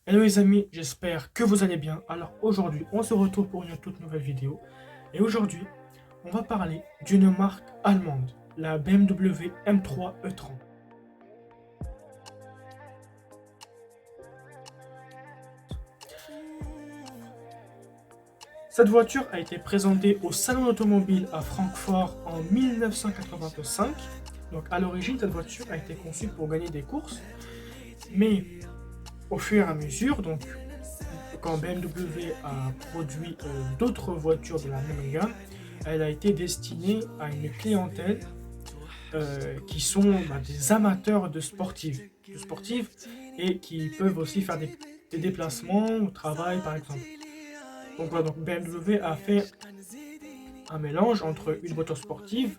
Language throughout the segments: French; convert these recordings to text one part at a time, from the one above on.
Hello les amis, j'espère que vous allez bien. Alors aujourd'hui, on se retrouve pour une toute nouvelle vidéo. Et aujourd'hui, on va parler d'une marque allemande, la BMW M3 E30. Cette voiture a été présentée au Salon automobile à Francfort en 1985. Donc à l'origine, cette voiture a été conçue pour gagner des courses. Mais au fur et à mesure, donc quand BMW a produit d'autres voitures de la même gamme, elle a été destinée à une clientèle qui sont des amateurs de sportives et qui peuvent aussi faire des déplacements au travail par exemple. Donc voilà, donc BMW a fait un mélange entre une voiture sportive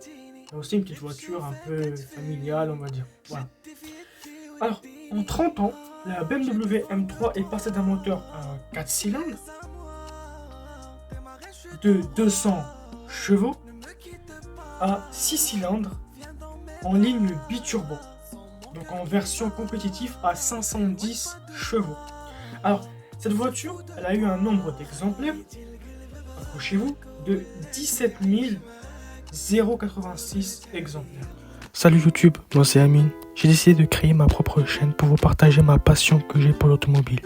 et aussi une petite voiture un peu familiale, on va dire. Voilà. Alors, en 30 ans, la BMW M3 est passée d'un moteur à 4 cylindres de 200 chevaux à 6 cylindres en ligne biturbo, donc en version compétitive à 510 chevaux. Alors, cette voiture, elle a eu un nombre d'exemplaires, accrochez-vous, de 17 086 exemplaires. Salut YouTube, moi c'est Amine. J'ai décidé de créer ma propre chaîne pour vous partager ma passion que j'ai pour l'automobile.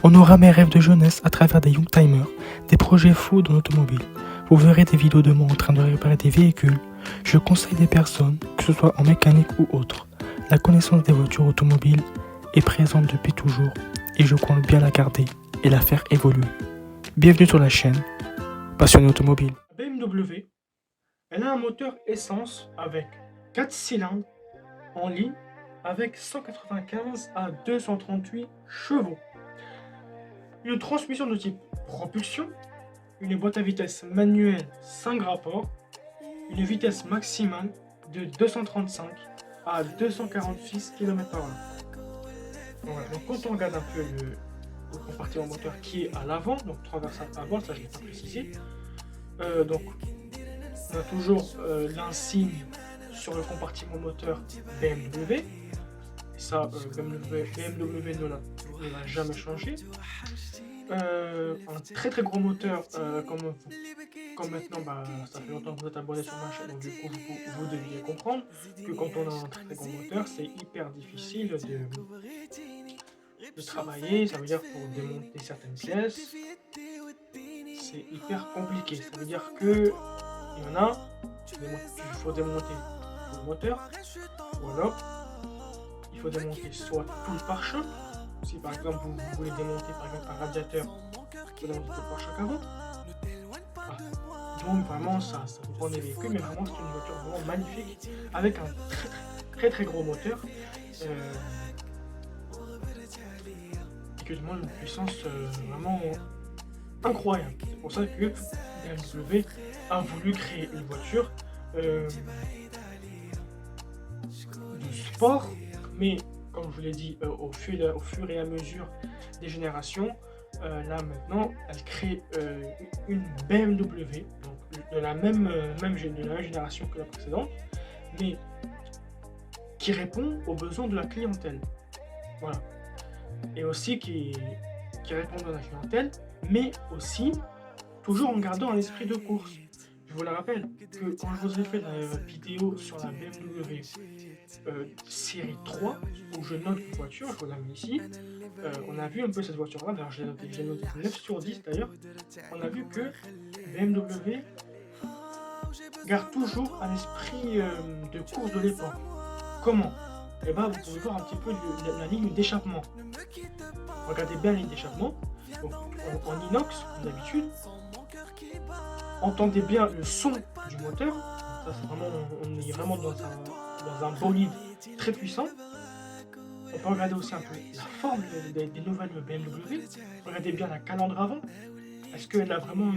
On aura mes rêves de jeunesse à travers des youngtimers, des projets fous dans l'automobile. Vous verrez des vidéos de moi en train de réparer des véhicules. Je conseille des personnes, que ce soit en mécanique ou autre. La connaissance des voitures automobiles est présente depuis toujours et je compte bien la garder et la faire évoluer. Bienvenue sur la chaîne Passionné Automobile. BMW, elle a un moteur essence avec 4 cylindres en ligne avec 195 à 238 chevaux. Une transmission de type propulsion, une boîte à vitesse manuelle 5 rapports, une vitesse maximale de 235 à 246 km/h. Voilà, donc quand on regarde un peu le compartiment moteur qui est à l'avant, donc transversal avant, ça je l'ai pas précisé, donc on a toujours l'insigne sur le compartiment moteur BMW. Et ça, BMW ne l'a jamais changé. Un très très gros moteur, comme maintenant, ça fait longtemps que vous êtes abonné sur ma chaîne, donc du coup vous deviez comprendre que quand on a un très très gros moteur, c'est hyper difficile de travailler. Ça veut dire pour démonter certaines pièces, c'est hyper compliqué. Ça veut dire que il y en a, il faut démonter le moteur, ou alors il faut démonter soit tout le pare-choc. Si par exemple vous voulez démonter par exemple un radiateur, il faut démonter tout le pare-choc avant. Voilà. Donc vraiment ça vous prend des véhicules, mais vraiment c'est une voiture vraiment magnifique avec un très gros moteur et qui demande une puissance vraiment incroyable. C'est pour ça que BMW a voulu créer une voiture de sport, mais comme je vous l'ai dit, au fur et à mesure des générations, là maintenant, elle crée une BMW, donc de la même génération que la précédente, mais qui répond aux besoins de la clientèle. Voilà. Et aussi qui répond à la clientèle, mais aussi toujours en gardant un esprit de course. Je vous le rappelle que quand je vous ai fait la vidéo sur la BMW série 3, où je note une voiture, je vous la mets ici, on a vu un peu cette voiture-là, d'ailleurs j'ai noté 9 sur 10 d'ailleurs, on a vu que BMW garde toujours un esprit de course de l'époque. Comment? Et vous pouvez voir un petit peu la ligne d'échappement. Regardez bien la ligne d'échappement. Donc, en inox, comme d'habitude. Entendez bien le son du moteur. Ça, c'est vraiment, on est vraiment dans un bolide très puissant. On peut regarder aussi un peu la forme des nouvelles BMW. Regardez bien la calandre avant. Est-ce qu'elle a vraiment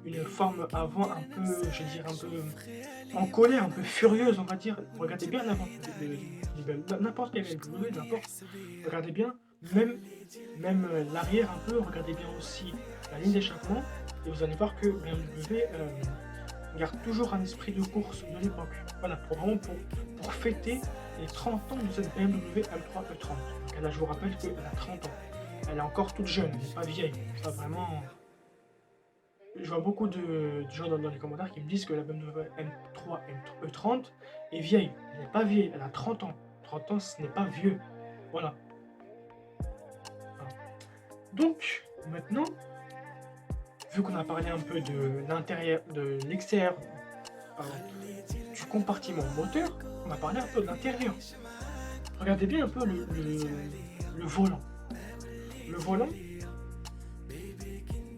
une forme avant un peu, je vais dire, un peu en colère, un peu furieuse, on va dire. Regardez bien l'avant de n'importe quel BMW, n'importe. Regardez bien, même l'arrière un peu, regardez bien aussi la ligne d'échappement, et vous allez voir que BMW garde toujours un esprit de course de l'époque. Voilà, pour fêter les 30 ans de cette BMW M3 E30. Donc, je vous rappelle qu'elle a 30 ans. elle est encore toute jeune, elle n'est pas vieille. Ça, vraiment, je vois beaucoup de gens dans les commentaires qui me disent que la BMW M3 E30 est vieille. Elle n'est pas vieille, elle a 30 ans. 30 ans, ce n'est pas vieux. Voilà. Voilà. Donc, maintenant, vu qu'on a parlé un peu de l'intérieur, de l'extérieur, pardon, du compartiment moteur, on va parler un peu de l'intérieur. Regardez bien un peu le volant. Le volant,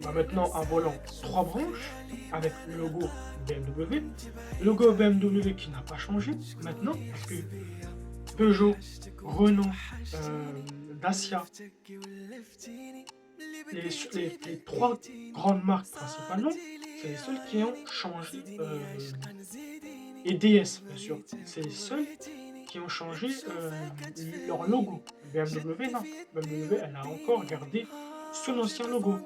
bah maintenant un volant 3 branches avec le logo BMW. Le logo BMW qui n'a pas changé maintenant parce que Peugeot, Renault, Dacia, les trois grandes marques principalement, c'est les seules qui ont changé. Et DS, bien sûr, c'est les seuls qui ont changé leur logo. BMW, non. BMW, elle a encore gardé son ancien logo.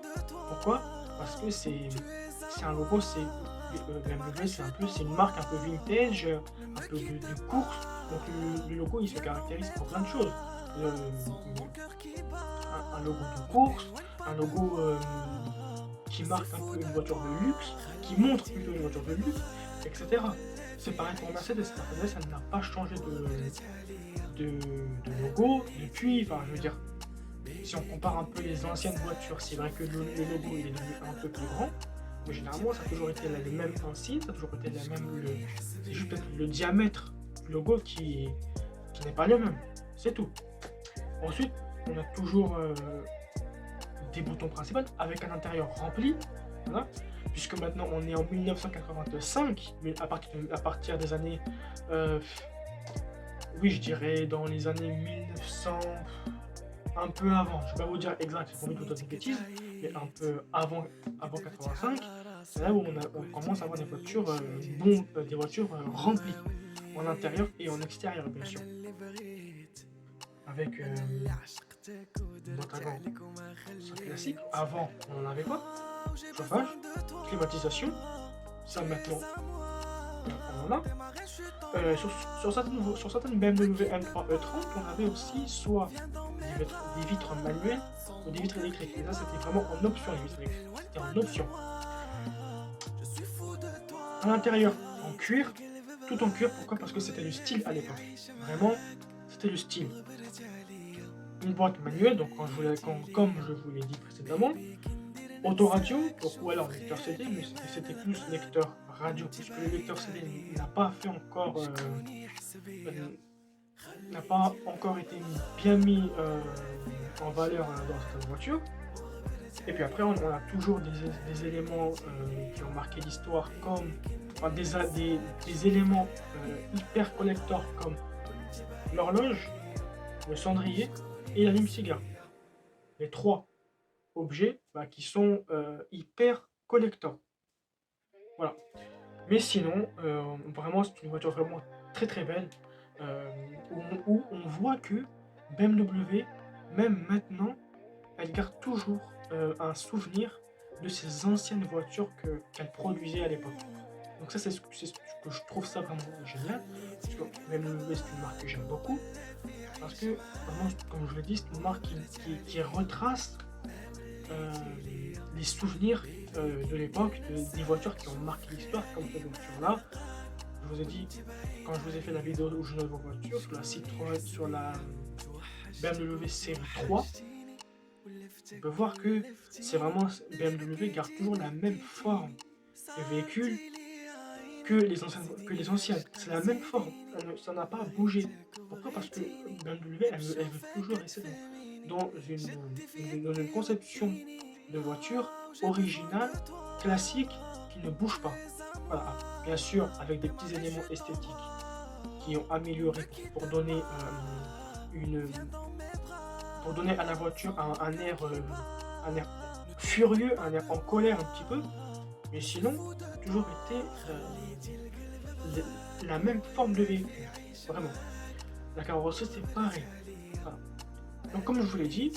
Pourquoi? Parce que c'est un logo, BMW, c'est une marque un peu vintage, un peu de course. Donc le logo, il se caractérise pour plein de choses. Un logo de course, un logo qui marque un peu une voiture de luxe, qui montre plutôt une voiture de luxe, etc. C'est pareil pour Mercedes. Mercedes, elle n'a pas changé de logo depuis, enfin, je veux dire, si on compare un peu les anciennes voitures, c'est vrai que le logo il est devenu un peu plus grand, mais généralement, ça a toujours été le même insigne, ça a toujours été la même, c'est juste peut-être le diamètre du logo qui n'est pas le même, c'est tout. Ensuite, on a toujours des boutons principaux avec un intérieur rempli, voilà, puisque maintenant on est en 1985, mais à partir des années, oui, je dirais dans les années 1900, un peu avant, je ne vais pas vous dire exact, j'ai pas envie de vous donner des bêtises, mais un peu avant 85, c'est là où on commence à avoir des voitures, des voitures remplies, en intérieur et en extérieur, bien sûr. Avec notamment ça classique. Avant, on n'en avait pas. Chauffage, climatisation. Ça maintenant, on en a. Sur certaines BMW M3 E30, on avait aussi soit des vitres manuelles ou des vitres électriques. Et là, c'était vraiment en option, les vitres électriques. C'était en option. À l'intérieur, en cuir, tout en cuir. Pourquoi? Parce que c'était le style à l'époque. Vraiment, c'était le style. Une boîte manuelle, donc comme je vous l'ai dit précédemment, autoradio, donc ou alors lecteur CD, mais c'était plus lecteur radio, puisque le lecteur CD n'a pas fait encore, n'a pas encore été bien mis en valeur dans cette voiture. Et puis après, on a toujours des éléments qui ont marqué l'histoire, comme enfin, des éléments hyper collector, comme l'horloge, le cendrier et l'allume-cigare. Les trois objets qui sont hyper collector. Voilà. Mais sinon, vraiment, c'est une voiture vraiment très très belle, où on voit que BMW, même maintenant, elle garde toujours un souvenir de ces anciennes voitures qu'elle produisait à l'époque. Donc ça, c'est ce que je trouve ça vraiment génial, parce que BMW, c'est une marque que j'aime beaucoup, parce que, vraiment, comme je l'ai dit, c'est une marque qui retrace les souvenirs de l'époque, des voitures qui ont marqué l'histoire, comme cette voiture-là. Je vous ai dit, quand je vous ai fait la vidéo où je note vos voitures, sur la Citroën, sur la BMW série 3, on peut voir que c'est vraiment BMW garde toujours la même forme de véhicule que les anciennes. C'est la même forme, ça n'a pas bougé. Pourquoi? Parce que BMW, elle veut toujours rester dans une conception de voiture originale, classique, qui ne bouge pas. Voilà. Bien sûr, avec des petits éléments esthétiques qui ont amélioré pour donner à la voiture un air furieux, un air en colère un petit peu, mais sinon, toujours été la même forme de véhicule, vraiment. La carrosserie, c'est pareil. Voilà. Donc, comme je vous l'ai dit,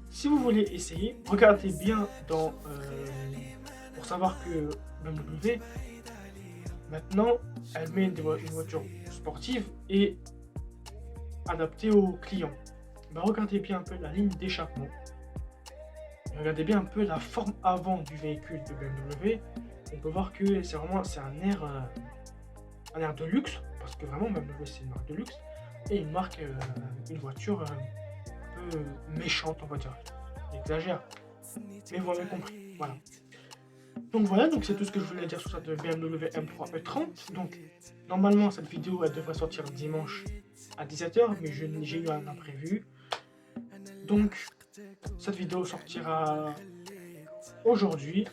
si vous voulez essayer, regardez bien pour savoir que BMW, maintenant, une voiture sportive et adaptée aux clients. bah, regardez bien un peu la ligne d'échappement. Regardez bien un peu la forme avant du véhicule de BMW. On peut voir que c'est un air de luxe, parce que vraiment BMW c'est une marque de luxe, et une voiture un peu méchante, on va dire. J'exagère, mais vous avez compris. Voilà. Donc voilà, donc c'est tout ce que je voulais dire sur cette BMW M3 E30. Donc normalement cette vidéo elle devrait sortir dimanche à 17 h, mais j'ai eu un imprévu. Donc cette vidéo sortira aujourd'hui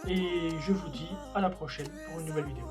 et je vous dis à la prochaine pour une nouvelle vidéo.